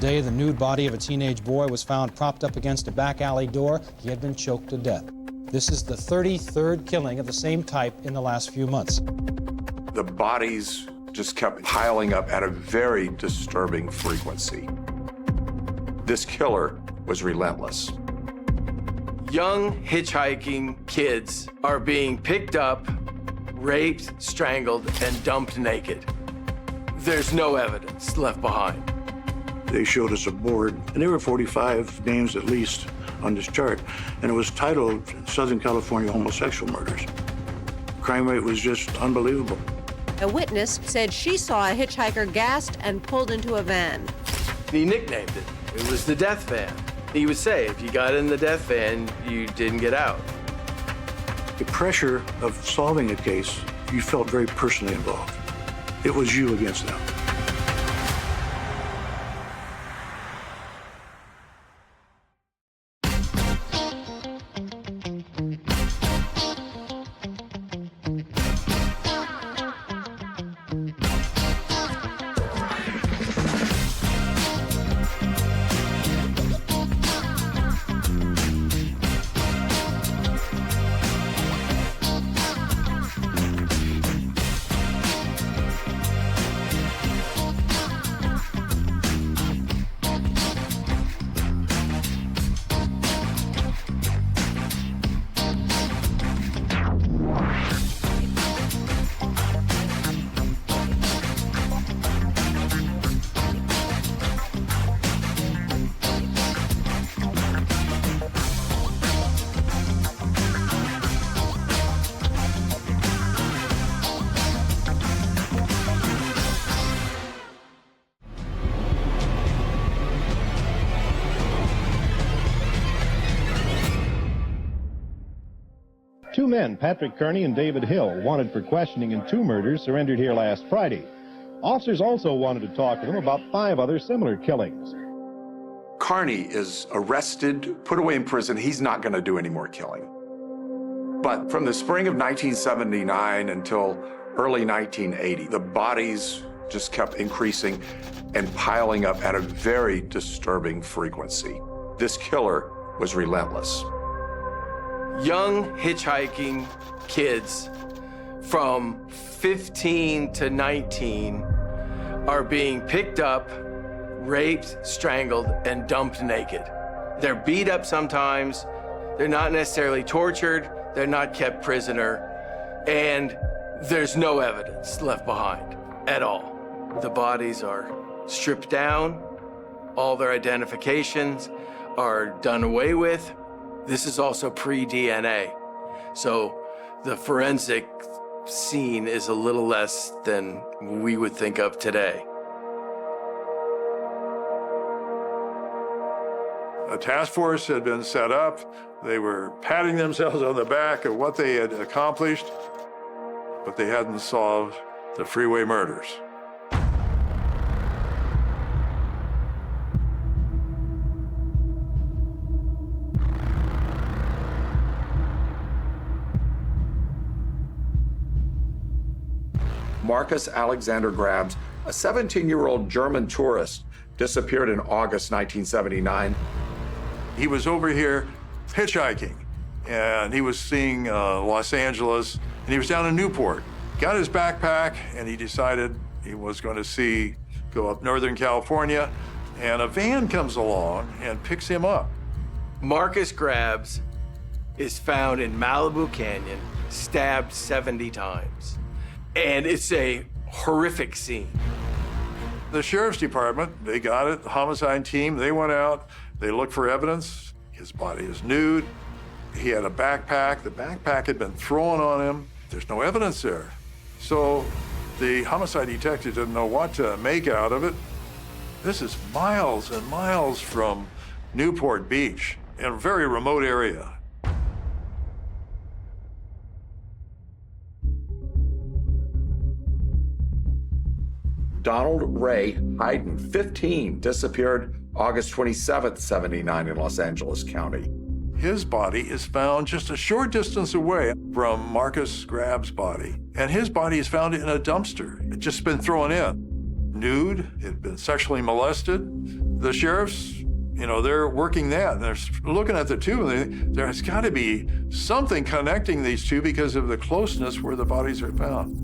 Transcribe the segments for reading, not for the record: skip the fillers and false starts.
Today, the nude body of a teenage boy was found propped up against a back alley door. He had been choked to death. This is the 33rd killing of the same type in the last few months. The bodies just kept piling up at a very disturbing frequency. This killer was relentless. Young hitchhiking kids are being picked up, raped, strangled, and dumped naked. There's no evidence left behind. They showed us a board, and there were 45 names at least on this chart, and it was titled Southern California Homosexual Murders. Crime rate was just unbelievable. A witness said she saw a hitchhiker gassed and pulled into a van. He nicknamed it. It was the death van. He would say, if you got in the death van, you didn't get out. The pressure of solving a case, you felt very personally involved. It was you against them. Two men, Patrick Kearney and David Hill, wanted for questioning in 2 murders, surrendered here last Friday. Officers also wanted to talk to them about 5 other similar killings. Kearney is arrested, put away in prison. He's not going to do any more killing. But from the spring of 1979 until early 1980, the bodies just kept increasing and piling up at a very disturbing frequency. This killer was relentless. Young hitchhiking kids from 15 to 19 are being picked up, raped, strangled, and dumped naked. They're beat up sometimes. They're not necessarily tortured. They're not kept prisoner. And there's no evidence left behind at all. The bodies are stripped down. All their identifications are done away with. This is also pre-DNA. So the forensic scene is a little less than we would think of today. A task force had been set up. They were patting themselves on the back of what they had accomplished, but they hadn't solved the Freeway murders. Marcus Alexander Grabs, a 17-year-old German tourist, disappeared in August 1979. He was over here hitchhiking, and he was seeing Los Angeles, and he was down in Newport. Got his backpack, and he decided he was going to go up Northern California, and a van comes along and picks him up. Marcus Grabs is found in Malibu Canyon, stabbed 70 times. And it's a horrific scene. The sheriff's department, they got it, the homicide team, they went out, they looked for evidence. His body is nude. He had a backpack. The backpack had been thrown on him. There's no evidence there. So the homicide detective didn't know what to make out of it. This is miles and miles from Newport Beach, in a very remote area. Donald Ray Hayden, 15, disappeared August 27th, 79 in Los Angeles County. His body is found just a short distance away from Marcus Grab's body, and his body is found in a dumpster. It's just been thrown in. nude, had been sexually molested. The sheriffs, they're working that. They're looking at the two, and there's got to be something connecting these two because of the closeness where the bodies are found.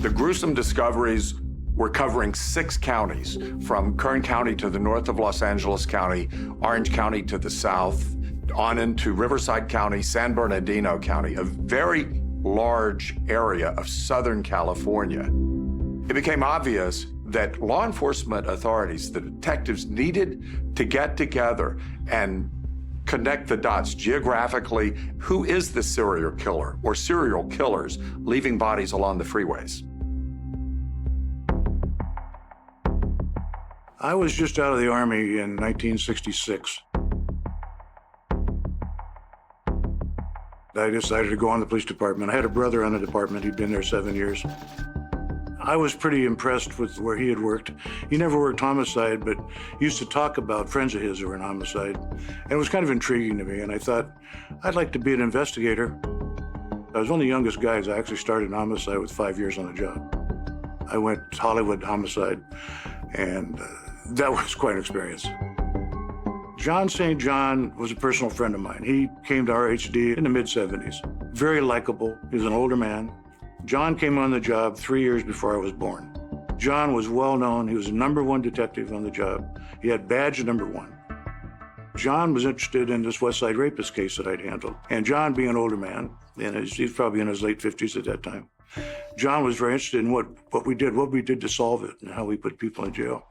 The gruesome discoveries were covering 6 counties, from Kern County to the north of Los Angeles County, Orange County to the south, on into Riverside County, San Bernardino County, a very large area of Southern California. It became obvious that law enforcement authorities, the detectives, needed to get together and connect the dots geographically. Who is the serial killer or serial killers leaving bodies along the freeways? I was just out of the Army in 1966. I decided to go on the police department. I had a brother on the department. He'd been there 7 years. I was pretty impressed with where he had worked. He never worked homicide, but he used to talk about friends of his who were in homicide. And it was kind of intriguing to me, and I thought, I'd like to be an investigator. I was one of the youngest guys. I actually started in homicide with 5 years on the job. I went to Hollywood homicide, and that was quite an experience. John St. John was a personal friend of mine. He came to RHD in the mid-70s. Very likable. He was an older man. John came on the job 3 years before I was born. John was well known. He was the #1 detective on the job. He had badge #1. John was interested in this West Side rapist case that I'd handled. And John, being an older man, and he's probably in his late 50s at that time, John was very interested in what we did to solve it and how we put people in jail.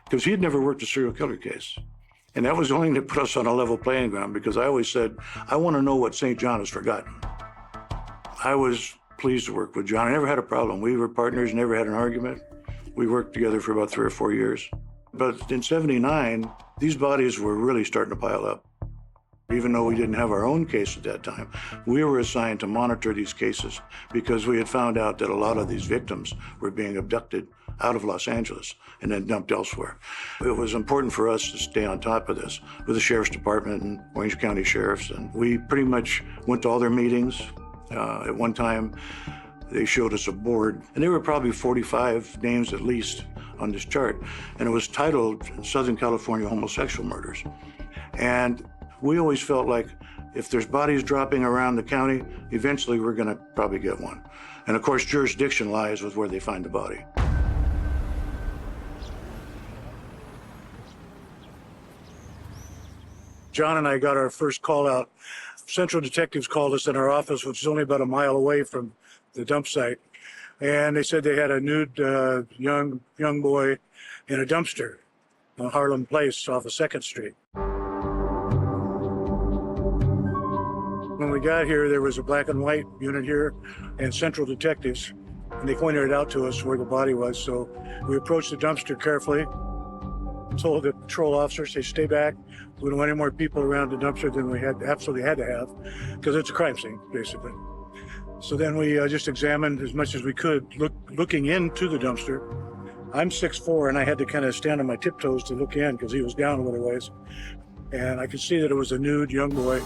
Because he'd never worked a serial killer case. And that was the only thing that put us on a level playing ground, because I always said, I want to know what St. John has forgotten. I was pleased to work with John. I never had a problem. We were partners, never had an argument. We worked together for about 3 or 4 years. But in '79, these bodies were really starting to pile up. Even though we didn't have our own case at that time, we were assigned to monitor these cases because we had found out that a lot of these victims were being abducted out of Los Angeles and then dumped elsewhere. It was important for us to stay on top of this with the Sheriff's Department and Orange County Sheriffs, and we pretty much went to all their meetings. At one time, they showed us a board, and there were probably 45 names at least on this chart, and it was titled Southern California Homosexual Murders. And we always felt like if there's bodies dropping around the county, eventually we're gonna probably get one. And of course, jurisdiction lies with where they find the body. John and I got our first call out. Central detectives called us in our office, which is only about a mile away from the dump site. And they said they had a nude young boy in a dumpster on Harlem Place off of 2nd Street. When we got here, there was a black and white unit here and Central detectives, and they pointed it out to us where the body was. So we approached the dumpster carefully, told the patrol officers, they stay back. We don't want any more people around the dumpster than we absolutely had to have, because it's a crime scene, basically. So then we just examined as much as we could, looking into the dumpster. I'm 6'4", and I had to kind of stand on my tiptoes to look in because he was down a little ways. And I could see that it was a nude young boy.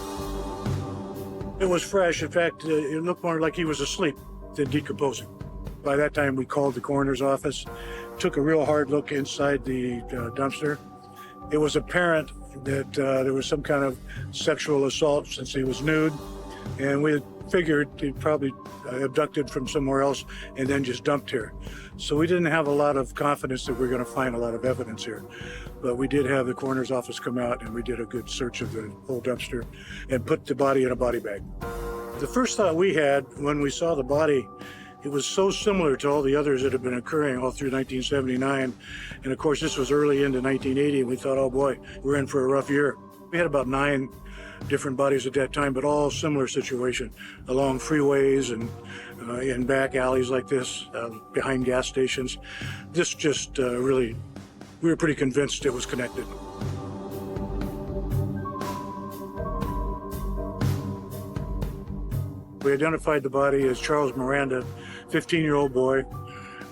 It was fresh. In fact, it looked more like he was asleep than decomposing. By that time, we called the coroner's office, took a real hard look inside the dumpster. It was apparent that there was some kind of sexual assault since he was nude, and we had figured he probably abducted from somewhere else and then just dumped here. So we didn't have a lot of confidence that we were going to find a lot of evidence here. But we did have the coroner's office come out, and we did a good search of the whole dumpster and put the body in a body bag. The first thought we had when we saw the body, it was so similar to all the others that had been occurring all through 1979. And of course, this was early into 1980, and we thought, oh boy, we're in for a rough year. We had about 9 different bodies at that time, but all similar situation, along freeways and in back alleys like this, behind gas stations. This just really, we were pretty convinced it was connected. We identified the body as Charles Miranda, 15-year-old boy,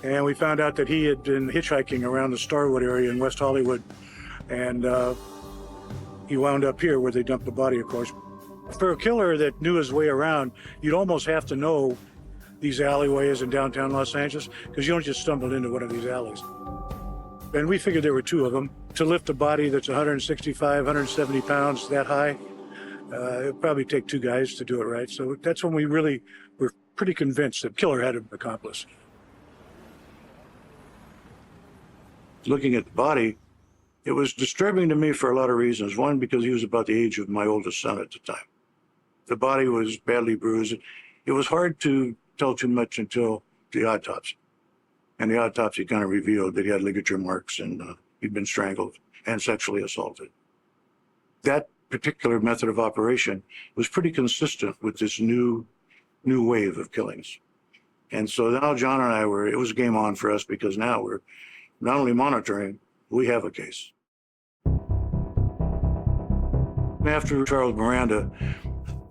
and we found out that he had been hitchhiking around the Starwood area in West Hollywood, and he wound up here where they dumped the body, of course. For a killer that knew his way around, you'd almost have to know these alleyways in downtown Los Angeles, because you don't just stumble into one of these alleys. And we figured there were two of them. To lift a body that's 165, 170 pounds that high, it'd probably take two guys to do it right. So that's when we really were pretty convinced that killer had an accomplice. Looking at the body, it was disturbing to me for a lot of reasons. One, because he was about the age of my oldest son at the time. The body was badly bruised. It was hard to tell too much until the autopsy. And the autopsy kind of revealed that he had ligature marks and he'd been strangled and sexually assaulted. That particular method of operation was pretty consistent with this new wave of killings. And so now John and I it was game on for us, because now we're not only monitoring, we have a case. After Charles Miranda,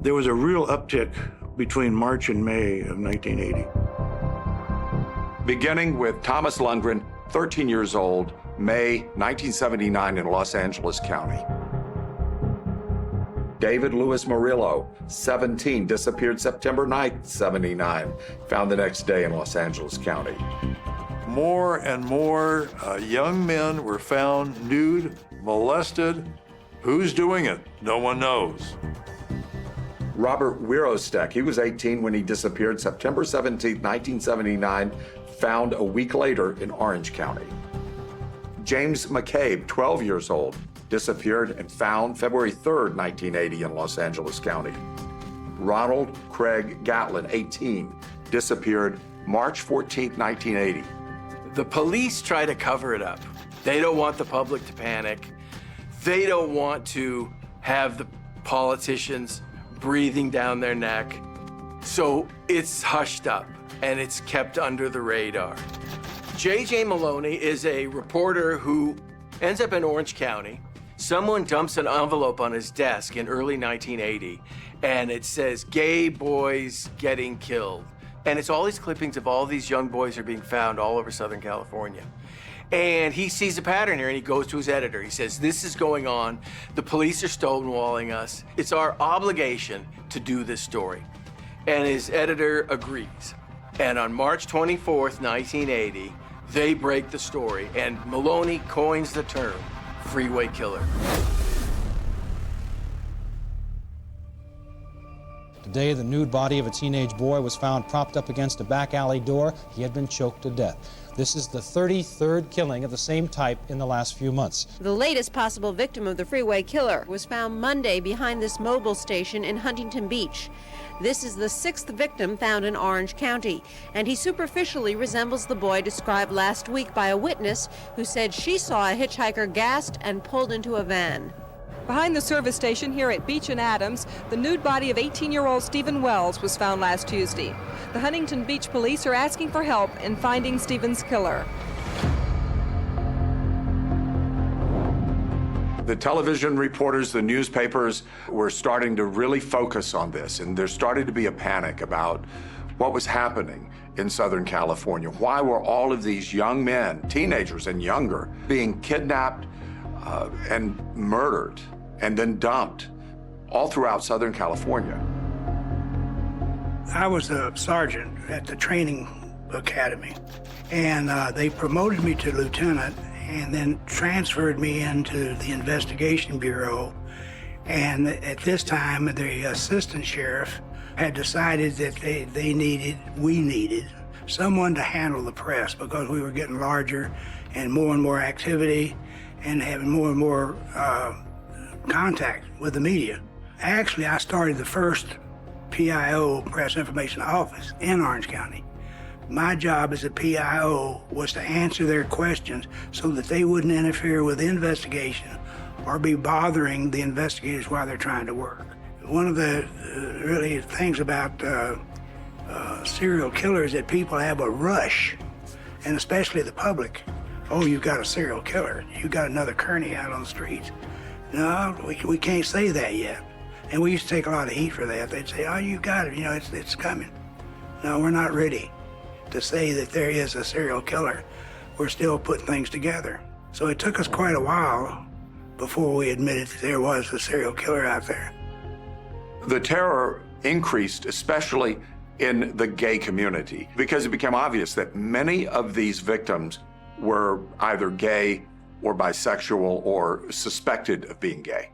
there was a real uptick between March and May of 1980. Beginning with Thomas Lundgren, 13 years old, May 1979 in Los Angeles County. David Louis Murillo, 17, disappeared September 9th, 79, found the next day in Los Angeles County. More and more young men were found nude, molested. Who's doing it? No one knows. Robert Wirostek, he was 18 when he disappeared September 17th, 1979, found a week later in Orange County. James McCabe, 12 years old, disappeared and found February 3rd, 1980 in Los Angeles County. Ronald Craig Gatlin, 18, disappeared March 14th, 1980. The police try to cover it up. They don't want the public to panic. They don't want to have the politicians breathing down their neck. So it's hushed up and it's kept under the radar. J.J. Maloney is a reporter who ends up in Orange County. Someone dumps an envelope on his desk in early 1980, and it says, "Gay boys getting killed." And it's all these clippings of all these young boys are being found all over Southern California. And he sees a pattern here, and he goes to his editor. He says, "This is going on. The police are stonewalling us. It's our obligation to do this story." And his editor agrees. And on March 24th, 1980, they break the story, and Maloney coins the term Freeway Killer. Today, the nude body of a teenage boy was found propped up against a back alley door. He had been choked to death. This is the 33rd killing of the same type in the last few months. The latest possible victim of the Freeway Killer was found Monday behind this mobile station in Huntington Beach. This is the 6th victim found in Orange County, and he superficially resembles the boy described last week by a witness who said she saw a hitchhiker gassed and pulled into a van. Behind the service station here at Beach and Adams, the nude body of 18-year-old Stephen Wells was found last Tuesday. The Huntington Beach police are asking for help in finding Stephen's killer. The television reporters, the newspapers were starting to really focus on this, and there started to be a panic about what was happening in Southern California. Why were all of these young men, teenagers and younger, being kidnapped and murdered and then dumped all throughout Southern California? I was a sergeant at the training academy, and they promoted me to lieutenant and then transferred me into the investigation bureau. And at this time, the assistant sheriff had decided that we needed someone to handle the press, because we were getting larger and more activity and having more and more contact with the media. Actually, I started the first PIO, Press Information Office, in Orange County. My job as a PIO was to answer their questions so that they wouldn't interfere with the investigation or be bothering the investigators while they're trying to work. One of the really things about serial killers that people have a rush, and especially the public. Oh, you've got a serial killer. You've got another Kearney out on the streets. No, we can't say that yet. And we used to take a lot of heat for that. They'd say, "Oh, you got it. You know, it's coming." No, we're not ready to say that there is a serial killer. We're still putting things together. So it took us quite a while before we admitted that there was a serial killer out there. The terror increased, especially in the gay community because it became obvious that many of these victims were either gay or bisexual or suspected of being gay.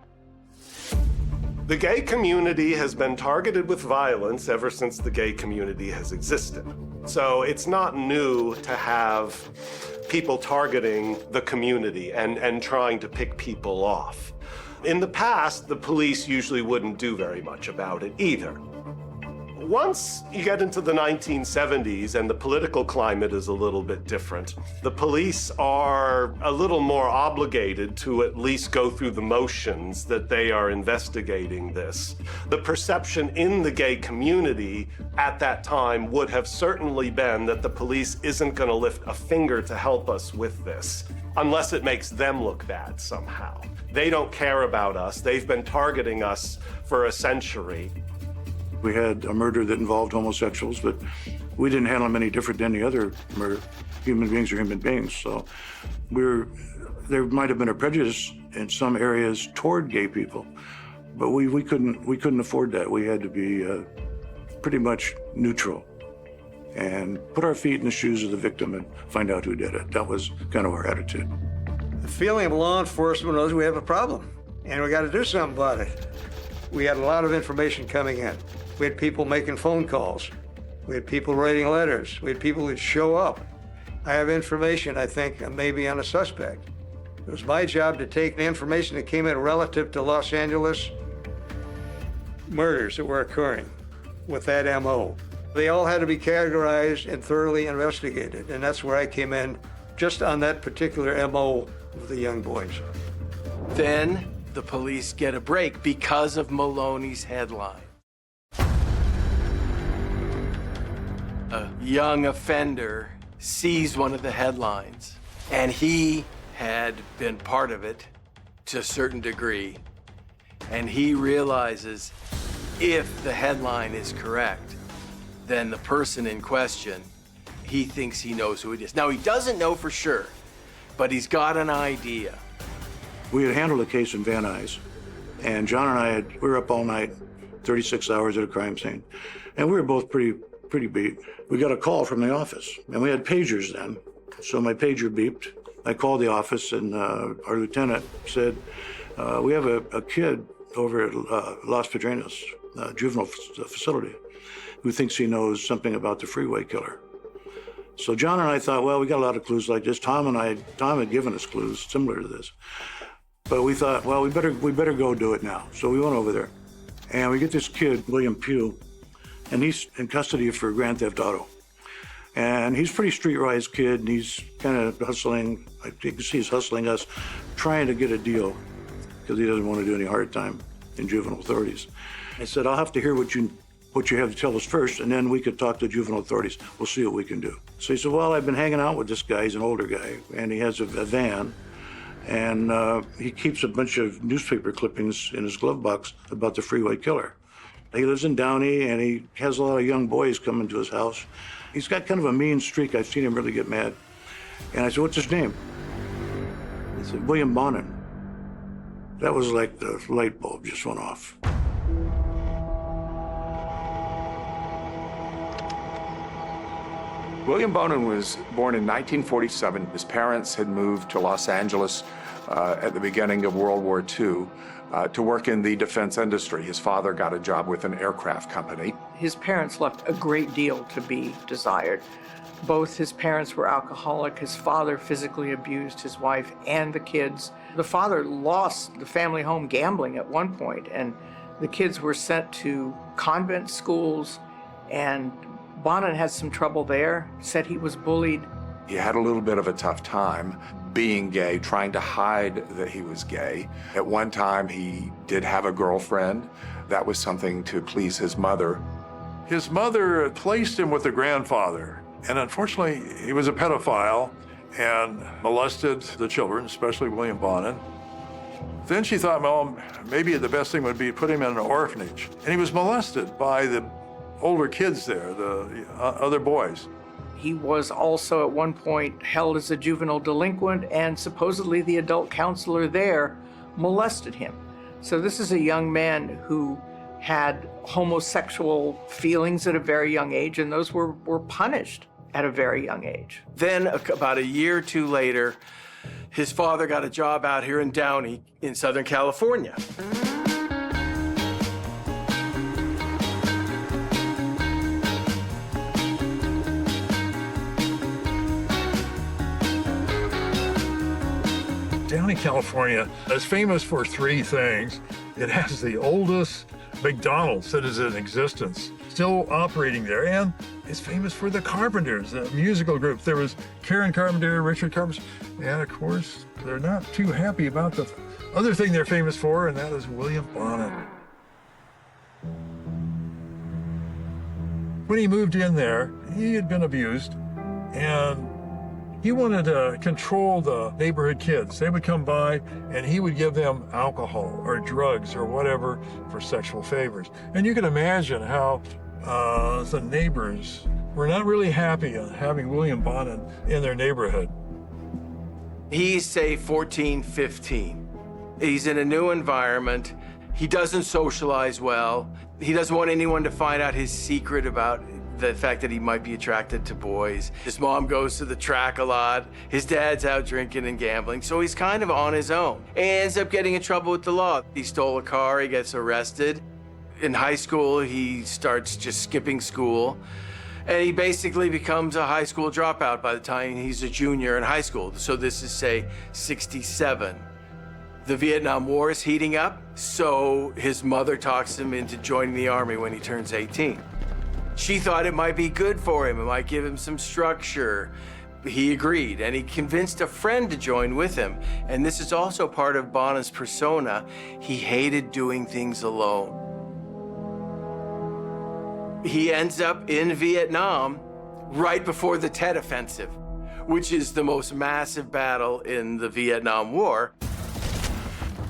The gay community has been targeted with violence ever since the gay community has existed. So it's not new to have people targeting the community and trying to pick people off. In the past, the police usually wouldn't do very much about it either. Once you get into the 1970s and the political climate is a little bit different, the police are a little more obligated to at least go through the motions that they are investigating this. The perception in the gay community at that time would have certainly been that the police isn't going to lift a finger to help us with this, unless it makes them look bad somehow. They don't care about us. They've been targeting us for a century. We had a murder that involved homosexuals, but we didn't handle them any different than any other murder. Human beings are human beings. So there might have been a prejudice in some areas toward gay people, but we couldn't afford that. We had to be pretty much neutral and put our feet in the shoes of the victim and find out who did it. That was kind of our attitude. The feeling of law enforcement was we have a problem and we got to do something about it. We had a lot of information coming in. We had people making phone calls. We had people writing letters. We had people that show up. I have information, I think, maybe on a suspect. It was my job to take the information that came in relative to Los Angeles murders that were occurring with that MO. They all had to be categorized and thoroughly investigated, and that's where I came in, just on that particular MO of the young boys. Then the police get a break because of Maloney's headline. A young offender sees one of the headlines, and he had been part of it to a certain degree, and he realizes if the headline is correct, then the person in question, he thinks he knows who it is. Now, he doesn't know for sure, but he's got an idea. We had handled a case in Van Nuys, and John and I we were up all night, 36 hours at a crime scene, and we were both pretty beat. We got a call from the office, and we had pagers then, so my pager beeped. I called the office, and our lieutenant said, we have a kid over at Las Pedrenas, juvenile facility, who thinks he knows something about the Freeway killer. So John and I thought, well, we got a lot of clues like this. Tom had given us clues similar to this. But we thought, well, we better go do it now. So we went over there, and we get this kid, William Pugh, and he's in custody for grand theft auto. And he's a pretty streetwise kid, and he's kind of hustling. You can see he's hustling us, trying to get a deal, because he doesn't want to do any hard time in juvenile authorities. I said, I'll have to hear what you have to tell us first, and then we could talk to juvenile authorities. We'll see what we can do. So he said, well, I've been hanging out with this guy. He's an older guy, and he has a van. And he keeps a bunch of newspaper clippings in his glove box about the Freeway killer. He lives in Downey, and he has a lot of young boys coming to his house. He's got kind of a mean streak. I've seen him really get mad. And I said, what's his name? He said, William Bonin. That was like the light bulb just went off. William Bonin was born in 1947. His parents had moved to Los Angeles at the beginning of World War II to work in the defense industry. His father got a job with an aircraft company. His parents left a great deal to be desired. Both his parents were alcoholic. His father physically abused his wife and the kids. The father lost the family home gambling at one point, and the kids were sent to convent schools, and Bonin had some trouble there, said he was bullied. He had a little bit of a tough time being gay, trying to hide that he was gay. At one time, he did have a girlfriend. That was something to please his mother. His mother placed him with a grandfather, and unfortunately, he was a pedophile and molested the children, especially William Bonin. Then she thought, well, maybe the best thing would be to put him in an orphanage. And he was molested by the older kids there, the other boys. He was also at one point held as a juvenile delinquent, and supposedly the adult counselor there molested him. So this is a young man who had homosexual feelings at a very young age, and those were punished at a very young age. Then, about a year or two later, his father got a job out here in Downey in Southern California. Downey, California is famous for three things. It has the oldest McDonald's that is in existence, still operating there, and it's famous for the Carpenters, a musical group. There was Karen Carpenter, Richard Carpenter, and of course, they're not too happy about the other thing they're famous for, and that is William Bonnet. When he moved in there, he had been abused, and he wanted to control the neighborhood kids. They would come by and he would give them alcohol or drugs or whatever for sexual favors. And you can imagine how the neighbors were not really happy on having William Bonnet in their neighborhood. He's, say, 14, 15. He's in a new environment. He doesn't socialize well. He doesn't want anyone to find out his secret about the fact that he might be attracted to boys. His mom goes to the track a lot. His dad's out drinking and gambling, so he's kind of on his own. And ends up getting in trouble with the law. He stole a car, he gets arrested. In high school, he starts just skipping school. And he basically becomes a high school dropout by the time he's a junior in high school. So this is, say, 67. The Vietnam War is heating up, so his mother talks him into joining the Army when he turns 18. She thought it might be good for him, it might give him some structure. He agreed, and he convinced a friend to join with him. And this is also part of Bonnet's persona. He hated doing things alone. He ends up in Vietnam right before the Tet Offensive, which is the most massive battle in the Vietnam War.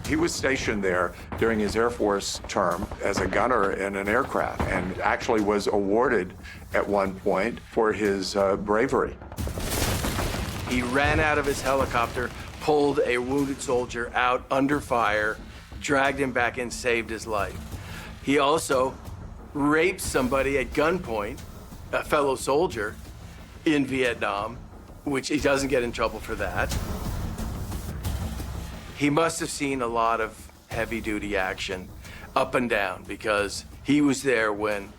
He was stationed there during his Air Force term as a gunner in an aircraft and actually was awarded at one point for his bravery. He ran out of his helicopter, pulled a wounded soldier out under fire, dragged him back and saved his life. He also raped somebody at gunpoint, a fellow soldier in Vietnam, which he doesn't get in trouble for that. He must have seen a lot of heavy-duty action up and down because he was there when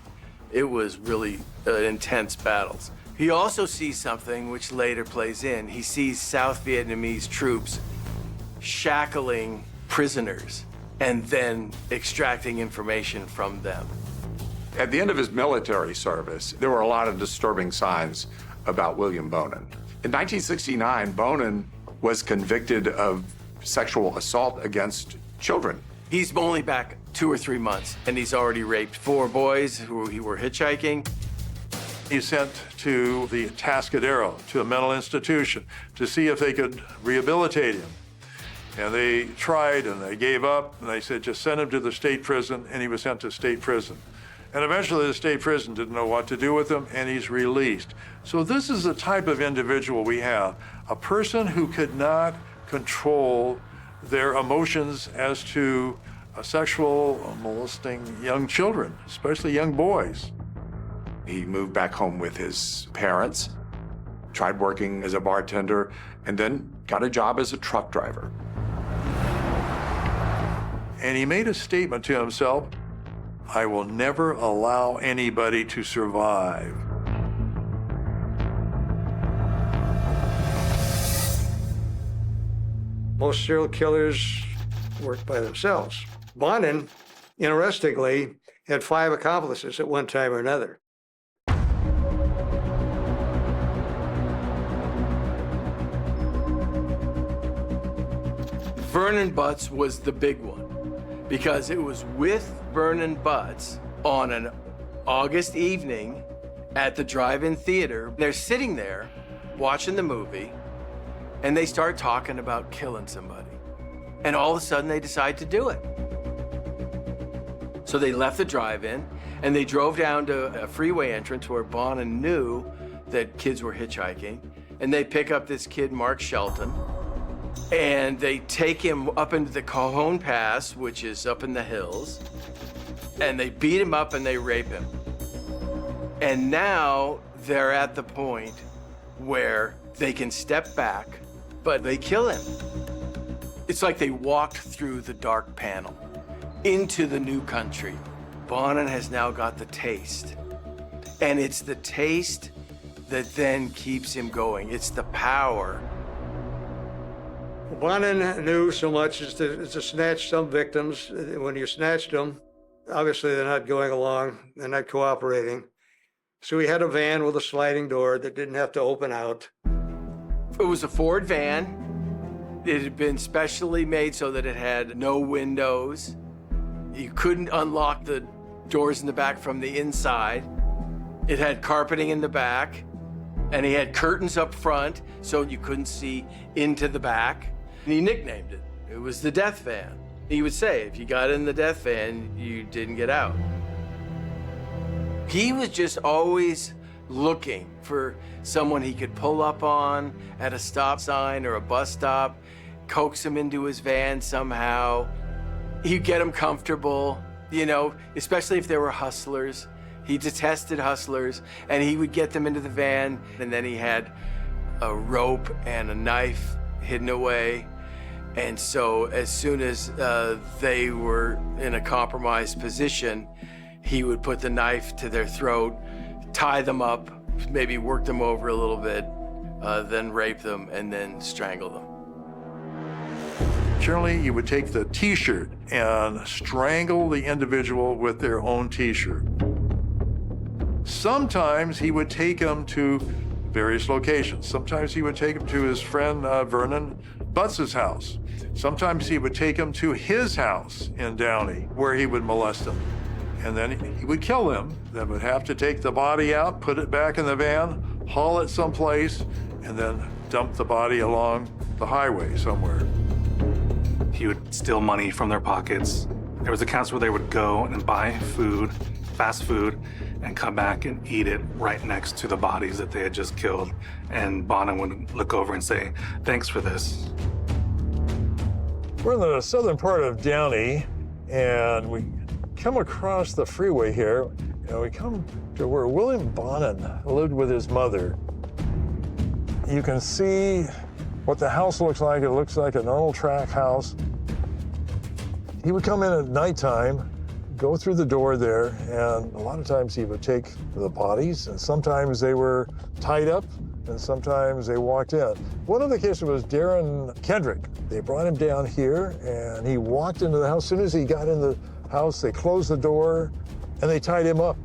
it was really intense battles. He also sees something which later plays in. He sees South Vietnamese troops shackling prisoners and then extracting information from them. At the end of his military service, there were a lot of disturbing signs about William Bonnet. In 1969, Bonnet was convicted of sexual assault against children. He's only back 2 or 3 months, and he's already raped 4 boys who were hitchhiking. He's sent to the Tascadero, to a mental institution, to see if they could rehabilitate him. And they tried and they gave up, and they said, just send him to the state prison, and he was sent to state prison. And eventually the state prison didn't know what to do with him, and he's released. So this is the type of individual we have, a person who could not control their emotions as to sexual molesting young children, especially young boys. He moved back home with his parents, tried working as a bartender, and then got a job as a truck driver. And he made a statement to himself, I will never allow anybody to survive. Most serial killers work by themselves. Bonnet, interestingly, had 5 accomplices at one time or another. Vernon Butts was the big one because it was with Vernon Butts on an August evening at the drive-in theater. They're sitting there watching the movie, and they start talking about killing somebody. And all of a sudden, they decide to do it. So they left the drive-in, and they drove down to a freeway entrance where Bonnet knew that kids were hitchhiking. And they pick up this kid, Mark Shelton, and they take him up into the Cajon Pass, which is up in the hills. and they beat him up and they rape him. And now they're at the point where they can step back, but they kill him. It's like they walked through the dark panel into the new country. Bonin has now got the taste. And it's the taste that then keeps him going. It's the power. Bonin knew so much as to snatch some victims. When you snatched them, obviously they're not going along, they're not cooperating. So he had a van with a sliding door that didn't have to open out. It was a Ford van. It had been specially made so that it had no windows. You couldn't unlock the doors in the back from the inside. It had carpeting in the back, and he had curtains up front so you couldn't see into the back. And he nicknamed it. It was the death van. He would say, if you got in the death van, you didn't get out. He was just always looking for someone he could pull up on at a stop sign or a bus stop, coax him into his van somehow. He'd get him comfortable, you know, especially if there were hustlers. He detested hustlers, and he would get them into the van, and then he had a rope and a knife hidden away. And so as soon as they were in a compromised position, he would put the knife to their throat, tie them up, maybe work them over a little bit, then rape them, and then strangle them. Generally, he would take the T-shirt and strangle the individual with their own T-shirt. Sometimes he would take them to various locations. Sometimes he would take them to his friend Vernon Butts's house. Sometimes he would take them to his house in Downey, where he would molest them. And then he would kill them. Then would have to take the body out, put it back in the van, haul it someplace, and then dump the body along the highway somewhere. He would steal money from their pockets. There was accounts where they would go and buy food, fast food, and come back and eat it right next to the bodies that they had just killed. And Bonin would look over and say, "Thanks for this." We're in the southern part of Downey, and we come across the freeway here, and we come to where William Bonin lived with his mother. You can see what the house looks like. It looks like a normal track house. He would come in at nighttime, go through the door there, and a lot of times he would take the bodies, and sometimes they were tied up, and sometimes they walked in. One of the cases was Darren Kendrick. They brought him down here, and he walked into the house. As soon as he got in the house, they closed the door, and they tied him up.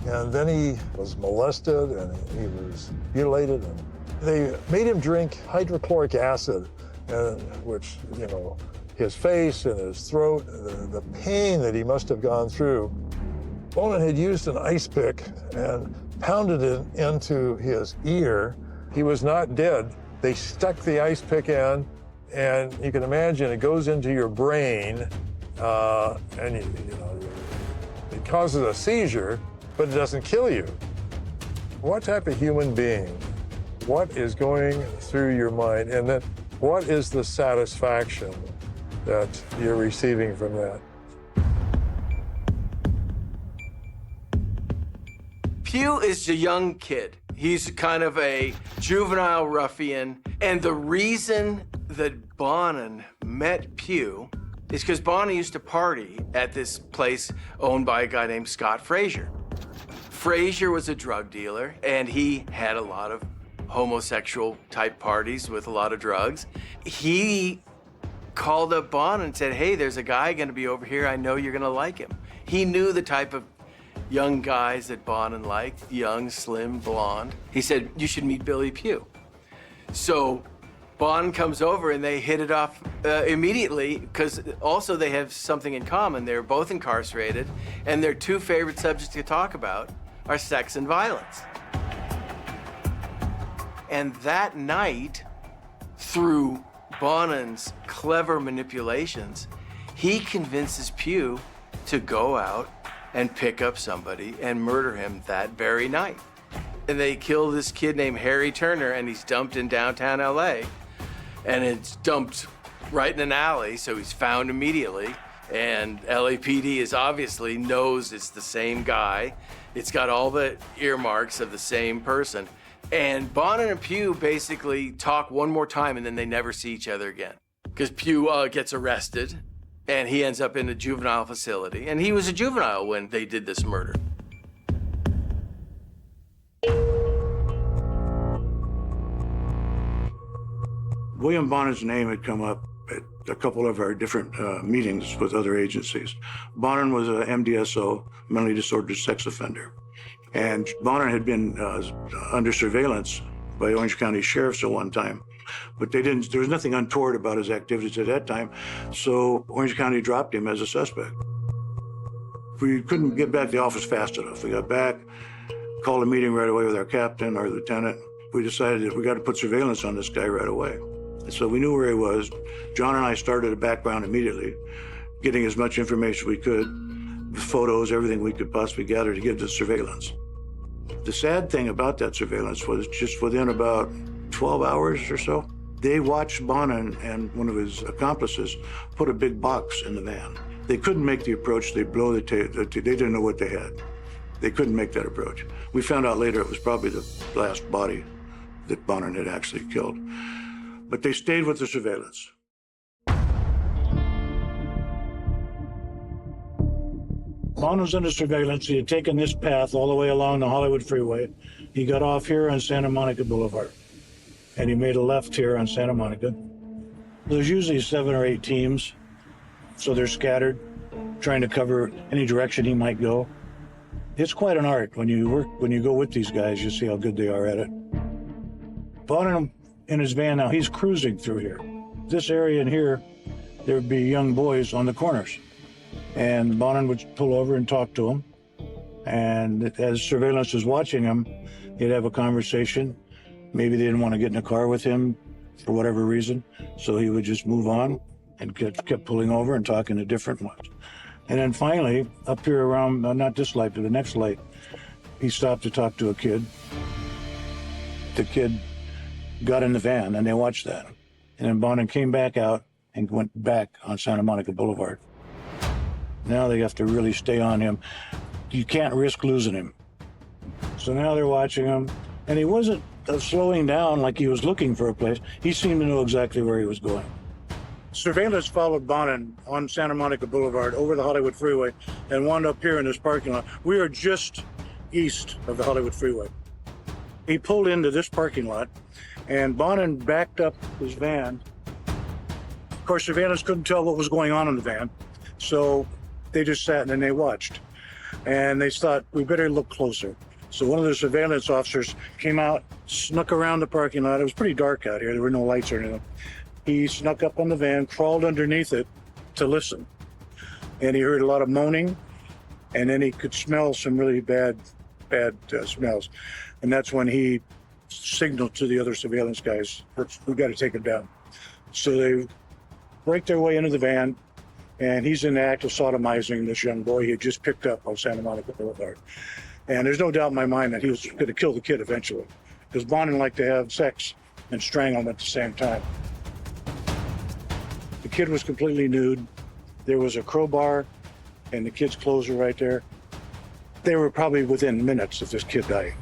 And then he was molested, and he was mutilated, and they made him drink hydrochloric acid, which, you know, his face and his throat, the pain that he must have gone through. Bonin had used an ice pick and pounded it into his ear. He was not dead. They stuck the ice pick in, and you can imagine it goes into your brain, and you know, it causes a seizure, but it doesn't kill you. What type of human being? What is going through your mind? And then what is the satisfaction that you're receiving from that? Pugh is a young kid. He's kind of a juvenile ruffian. And the reason that Bonin met Pugh is because Bonin used to party at this place owned by a guy named Scott Frazier. Frazier was a drug dealer, and he had a lot of homosexual type parties with a lot of drugs. He called up Bonin and said, "Hey, there's a guy gonna be over here. I know you're gonna like him." He knew the type of young guys that Bonin liked, young, slim, blonde. He said, "You should meet Billy Pugh." So Bonin comes over and they hit it off immediately, because also they have something in common. They're both incarcerated, and their two favorite subjects to talk about are sex and violence. And that night, through Bonin's clever manipulations, he convinces Pugh to go out and pick up somebody and murder him that very night. And they kill this kid named Harry Turner, and he's dumped in downtown LA. And it's dumped right in an alley, so he's found immediately. And LAPD is obviously knows it's the same guy. It's got all the earmarks of the same person. And Bonin and Pugh basically talk one more time and then they never see each other again. Because Pugh gets arrested and he ends up in a juvenile facility. And he was a juvenile when they did this murder. William Bonin's name had come up at a couple of our different meetings with other agencies. Bonin was a MDSO, mentally disordered sex offender. And Bonin had been under surveillance by Orange County sheriffs at one time, but there was nothing untoward about his activities at that time, so Orange County dropped him as a suspect. We couldn't get back to the office fast enough. We got back, called a meeting right away with our captain, our lieutenant. We decided that we got to put surveillance on this guy right away. And so we knew where he was. John and I started a background immediately, getting as much information we could, photos, everything we could possibly gather to give the surveillance. The sad thing about that surveillance was just within about 12 hours or so, they watched Bonin and one of his accomplices put a big box in the van. They couldn't make the approach. They blow the tape. They didn't know what they had. They couldn't make that approach. We found out later it was probably the last body that Bonin had actually killed. But they stayed with the surveillance. Bonin was under surveillance. He had taken this path all the way along the Hollywood Freeway. He got off here on Santa Monica Boulevard, and he made a left here on Santa Monica. There's usually 7 or 8 teams, so they're scattered, trying to cover any direction he might go. It's quite an art. When you go with these guys, you see how good they are at it. Bonin in his van now, he's cruising through here. This area in here, there'd be young boys on the corners. And Bonin would pull over and talk to them. And as surveillance was watching him, he'd have a conversation. Maybe they didn't want to get in a car with him for whatever reason. So he would just move on and kept pulling over and talking to different ones. And then finally, up here around, not this light, but the next light, he stopped to talk to a kid. The kid got in the van and they watched that. And then Bonin came back out and went back on Santa Monica Boulevard. Now they have to really stay on him. You can't risk losing him. So now they're watching him, and he wasn't slowing down like he was looking for a place. He seemed to know exactly where he was going. Surveillance followed Bonin on Santa Monica Boulevard over the Hollywood Freeway and wound up here in this parking lot. We are just east of the Hollywood Freeway. He pulled into this parking lot, and Bonin backed up his van. Of course, surveillance couldn't tell what was going on in the van, so they just sat and they watched. And they thought, we better look closer. So one of the surveillance officers came out, snuck around the parking lot. It was pretty dark out here. There were no lights or anything. He snuck up on the van, crawled underneath it to listen. And he heard a lot of moaning, and then he could smell some really bad smells. And that's when he signaled to the other surveillance guys, we got to take him down. So they break their way into the van, and he's in the act of sodomizing this young boy he had just picked up on Santa Monica Boulevard. And there's no doubt in my mind that he was going to kill the kid eventually, because Bonin liked to have sex and strangle him at the same time. The kid was completely nude. There was a crowbar, and the kid's clothes were right there. They were probably within minutes of this kid dying.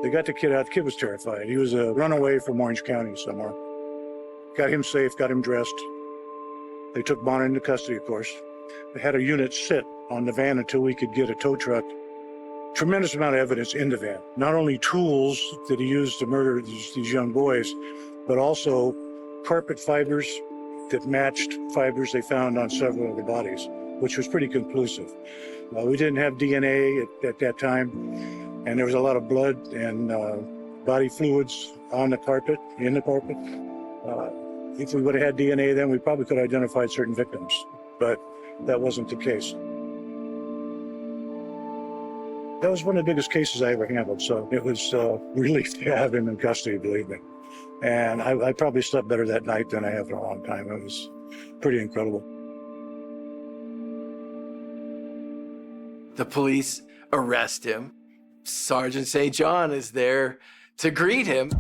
They got the kid out. The kid was terrified. He was a runaway from Orange County somewhere. Got him safe, got him dressed. They took Bonin into custody, of course. They had a unit sit on the van until we could get a tow truck. Tremendous amount of evidence in the van. Not only tools that he used to murder these young boys, but also carpet fibers that matched fibers they found on several of the bodies, which was pretty conclusive. We didn't have DNA at that time, and there was a lot of blood and body fluids on the carpet, in the carpet. If we would have had DNA then, we probably could have identified certain victims, but that wasn't the case. That was one of the biggest cases I ever handled, so it was a relief to have him in custody, believe me. And I probably slept better that night than I have in a long time. It was pretty incredible. The police arrest him. Sergeant St. John is there to greet him.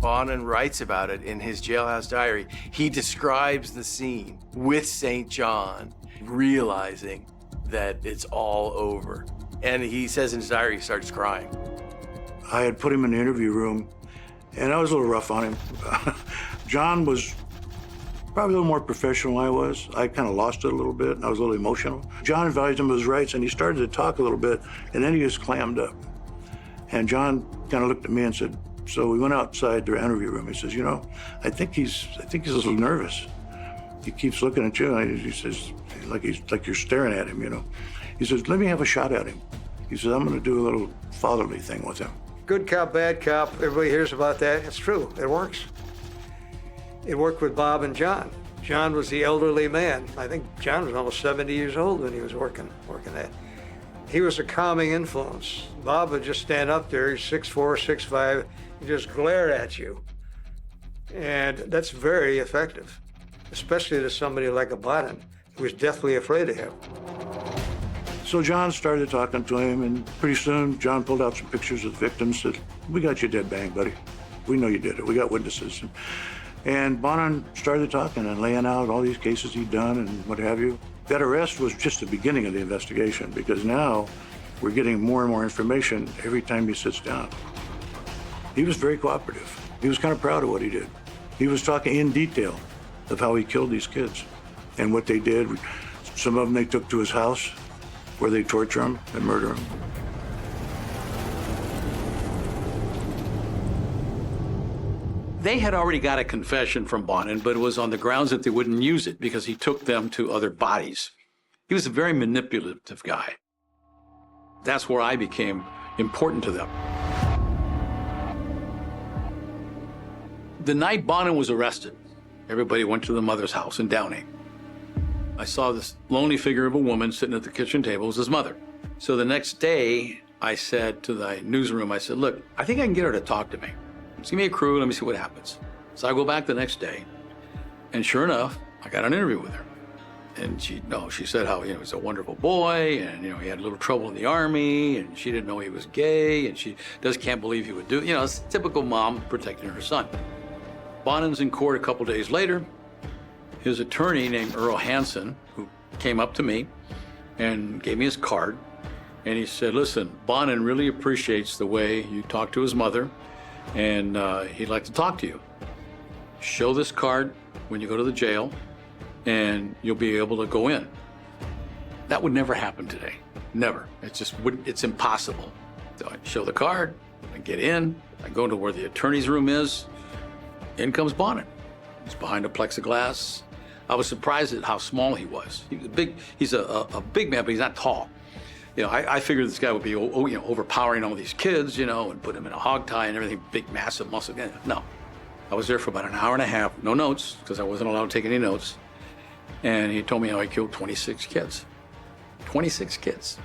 Bonin writes about it in his jailhouse diary. He describes the scene with St. John, realizing that it's all over. And he says in his diary, he starts crying. I had put him in the interview room, and I was a little rough on him. John was probably a little more professional than I was. I kind of lost it a little bit, and I was a little emotional. John advised him of his rights, and he started to talk a little bit, and then he just clammed up. And John kind of looked at me and said, so we went outside the interview room. He says, you know, I think he's a little nervous. He keeps looking at you, and he says, like you're staring at him, you know. He says, let me have a shot at him. He says, I'm gonna do a little fatherly thing with him. Good cop, bad cop, everybody hears about that. It's true, it works. It worked with Bob and John. John was the elderly man. I think John was almost 70 years old when he was working that. He was a calming influence. Bob would just stand up there, he's 6'4", 6'5", and just glare at you. And that's very effective, especially to somebody like a Bonin, who was deathly afraid of him. So John started talking to him, and pretty soon John pulled out some pictures of the victims, said, we got you dead bang, buddy. We know you did it, we got witnesses. And Bonin started talking and laying out all these cases he'd done and what have you. That arrest was just the beginning of the investigation, because now we're getting more and more information every time he sits down. He was very cooperative. He was kind of proud of what he did. He was talking in detail of how he killed these kids and what they did. Some of them they took to his house where they torture him and murder him. They had already got a confession from Bonin, but it was on the grounds that they wouldn't use it because he took them to other bodies. He was a very manipulative guy. That's where I became important to them. The night Bonin was arrested, everybody went to the mother's house in Downey. I saw this lonely figure of a woman sitting at the kitchen table. It was his mother. So the next day, I said to the newsroom, I said, look, I think I can get her to talk to me. Just give me a crew, let me see what happens. So I go back the next day, and sure enough, I got an interview with her. And she said how, he was a wonderful boy, and, he had a little trouble in the Army, and she didn't know he was gay, and she just can't believe he would do, it's typical mom protecting her son. Bonin's in court a couple days later. His attorney named Earl Hansen, who came up to me and gave me his card, and he said, listen, Bonin really appreciates the way you talk to his mother, and he'd like to talk to you. Show this card when you go to the jail, and you'll be able to go in. That would never happen today. Never. It's impossible. So I show the card, I get in, I go to where the attorney's room is. In comes Bonin. He's behind a plexiglass. I was surprised at how small he was. He was big. He's a big man, but he's not tall. I figured this guy would be overpowering all these kids, and put them in a hog tie and everything, big, massive muscle. No. I was there for about an hour and a half, no notes, because I wasn't allowed to take any notes. And he told me how he killed 26 kids. 26 kids.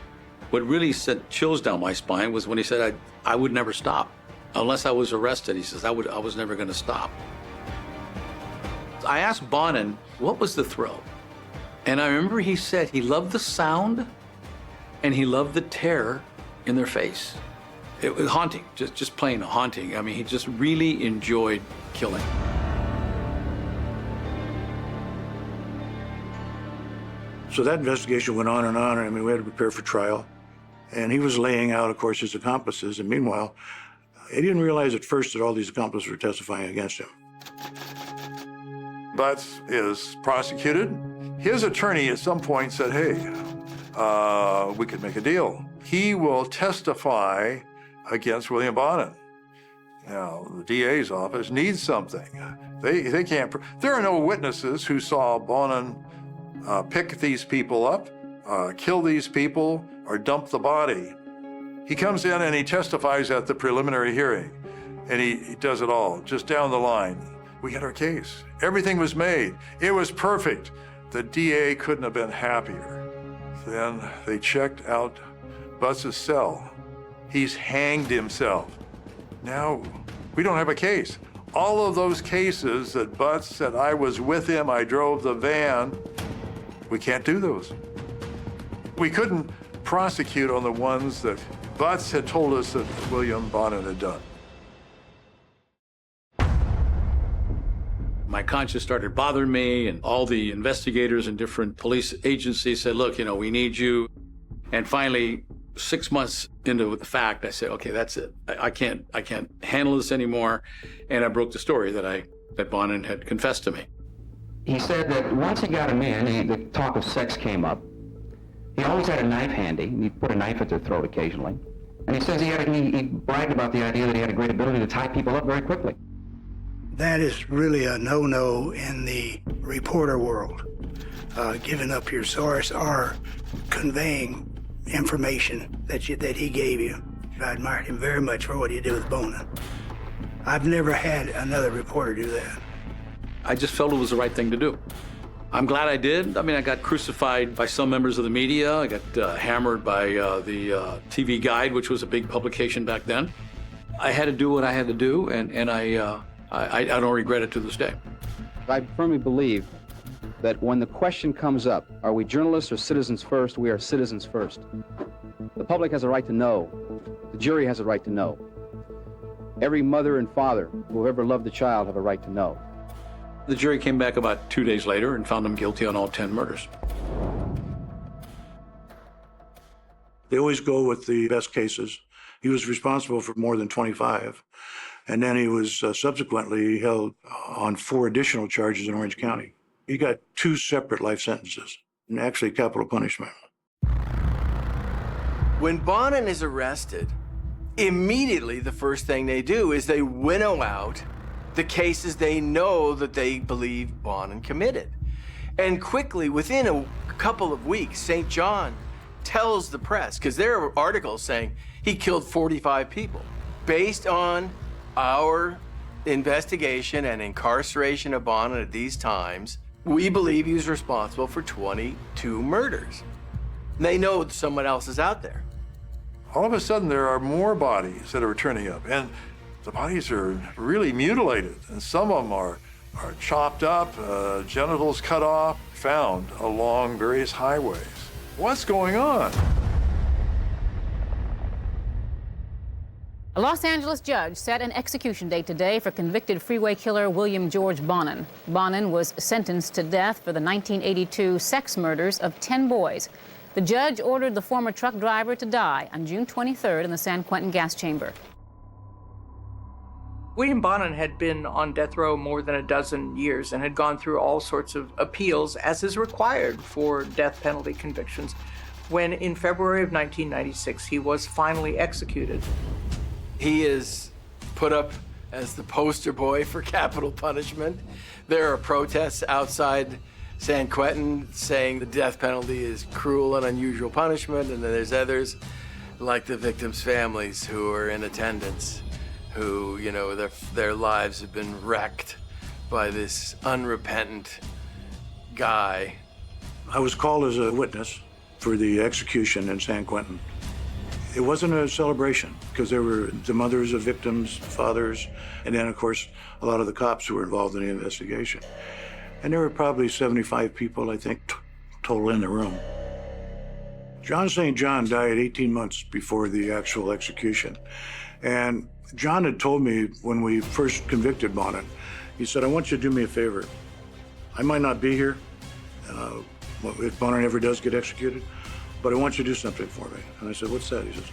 What really sent chills down my spine was when he said I would never stop. Unless I was arrested, he says, I was never going to stop. I asked Bonin, what was the thrill? And I remember he said he loved the sound and he loved the terror in their face. It was haunting, just plain haunting. I mean, he just really enjoyed killing. So that investigation went on and on. I mean, we had to prepare for trial. And he was laying out, of course, his accomplices. And meanwhile, he didn't realize at first that all these accomplices were testifying against him. Butts is prosecuted. His attorney at some point said, hey, we could make a deal. He will testify against William Bonin. Now, the DA's office needs something. They can't, there are no witnesses who saw Bonin pick these people up, kill these people, or dump the body. He comes in and he testifies at the preliminary hearing, and he does it all, just down the line. We had our case. Everything was made. It was perfect. The DA couldn't have been happier. Then they checked out Butts' cell. He's hanged himself. Now, we don't have a case. All of those cases that Butts said, I was with him, I drove the van, we can't do those. We couldn't prosecute on the ones that Butts had told us that William Bonin had done. conscience started bothering me, and all the investigators and different police agencies said, look, we need you. And finally, 6 months into the fact, I said, okay, that's it. I can't handle this anymore. And I broke the story that Bonin had confessed to me. He said that once he got him in, the talk of sex came up. He always had a knife handy. He'd put a knife at their throat occasionally. And he says he bragged about the idea that he had a great ability to tie people up very quickly. That is really a no-no in the reporter world. Giving up your source or conveying information that he gave you. I admired him very much for what he did with Bonin. I've never had another reporter do that. I just felt it was the right thing to do. I'm glad I did. I mean, I got crucified by some members of the media. I got hammered by the TV Guide, which was a big publication back then. I had to do what I had to do, and I don't regret it to this day. I firmly believe that when the question comes up, are we journalists or citizens first, we are citizens first. The public has a right to know. The jury has a right to know. Every mother and father who have ever loved a child have a right to know. The jury came back about 2 days later and found him guilty on all 10 murders. They always go with the best cases. He was responsible for more than 25. And then he was subsequently held on 4 additional charges in Orange County. He got 2 separate life sentences, and actually capital punishment. When Bonin is arrested, immediately the first thing they do is they winnow out the cases they know that they believe Bonin committed. And quickly, within a couple of weeks, St. John tells the press, because there are articles saying he killed 45 people. Based on our investigation and incarceration of Bonin at these times, we believe he was responsible for 22 murders. They know someone else is out there. All of a sudden, there are more bodies that are turning up, and the bodies are really mutilated, and some of them are chopped up, genitals cut off, found along various highways. What's going on? A Los Angeles judge set an execution date today for convicted freeway killer William George Bonin. Bonin was sentenced to death for the 1982 sex murders of 10 boys. The judge ordered the former truck driver to die on June 23rd in the San Quentin gas chamber. William Bonin had been on death row more than a dozen years and had gone through all sorts of appeals, as is required for death penalty convictions, when in February of 1996 he was finally executed. He is put up as the poster boy for capital punishment. There are protests outside San Quentin saying the death penalty is cruel and unusual punishment, and then there's others, like the victims' families who are in attendance, who, their lives have been wrecked by this unrepentant guy. I was called as a witness for the execution in San Quentin. It wasn't a celebration because there were the mothers of victims, fathers, and then, of course, a lot of the cops who were involved in the investigation. And there were probably 75 people, I think, total in the room. John St. John died 18 months before the actual execution. And John had told me when we first convicted Bonin, he said, I want you to do me a favor. I might not be here if Bonin ever does get executed, but I want you to do something for me. And I said, what's that? He says,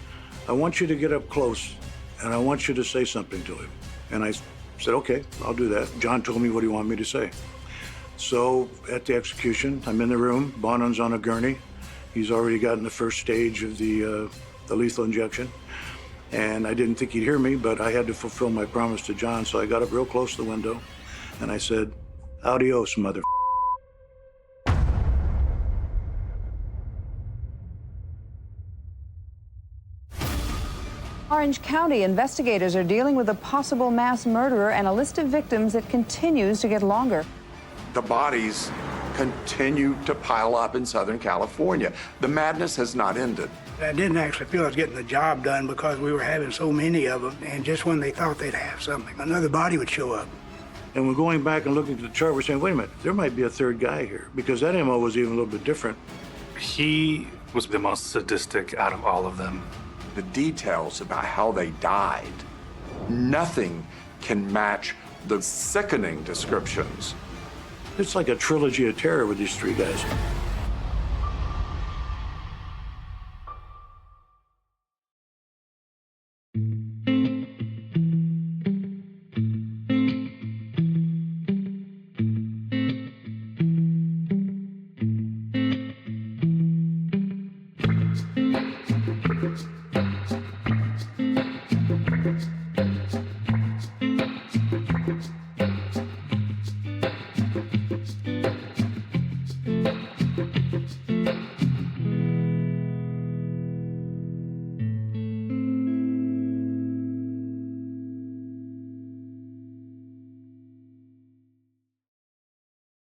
I want you to get up close and I want you to say something to him. And I said, okay, I'll do that. John told me what he wanted me to say. So at the execution, I'm in the room, Bonin's on a gurney. He's already gotten the first stage of the lethal injection. And I didn't think he'd hear me, but I had to fulfill my promise to John, so I got up real close to the window, and I said, adios, mother. Orange County investigators are dealing with a possible mass murderer and a list of victims that continues to get longer. The bodies continue to pile up in Southern California. The madness has not ended. I didn't actually feel I was getting the job done because we were having so many of them, and just when they thought they'd have something, another body would show up. And we're going back and looking at the chart, we're saying, wait a minute, there might be a third guy here, because that MO was even a little bit different. He was the most sadistic out of all of them. The details about how they died, nothing can match the sickening descriptions It's like a trilogy of terror with these three guys.